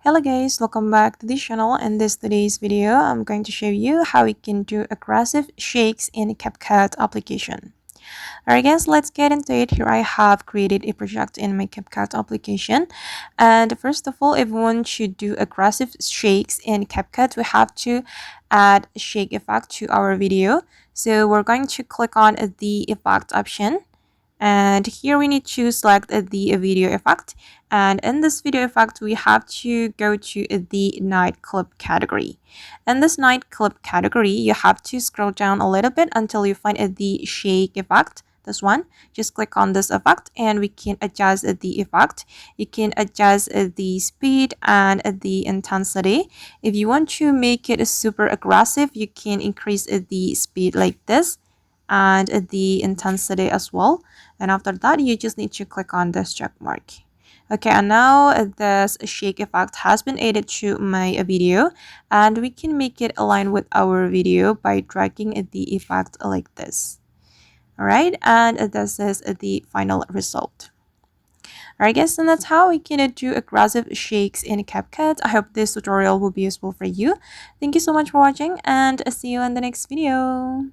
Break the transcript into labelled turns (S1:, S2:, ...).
S1: Hello guys, welcome back to this channel. In today's video, I'm going to show you how we can do aggressive shakes in CapCut application. Alright guys, let's get into it. Here I have created a project in my CapCut application. And first of all, if we want to do aggressive shakes in CapCut, we have to add a shake effect to our video. So we're going to click on the effect option. And here we need to select the video effect, and in this video effect we have to go to the night clip category. In this night clip category you have to scroll down a little bit until you find the shake effect. This one, just click on this effect and we can adjust the effect. You can adjust the speed and the intensity. If you want to make it super aggressive, you can increase the speed like this and the intensity as well. And after that, you just need to click on this check mark. Okay, and now this shake effect has been added to my video, and we can make it align with our video by dragging the effect like this. Alright, and this is the final result. Alright guys, and that's how we can do aggressive shakes in CapCut. I hope this tutorial will be useful for you. Thank you so much for watching, and see you in the next video.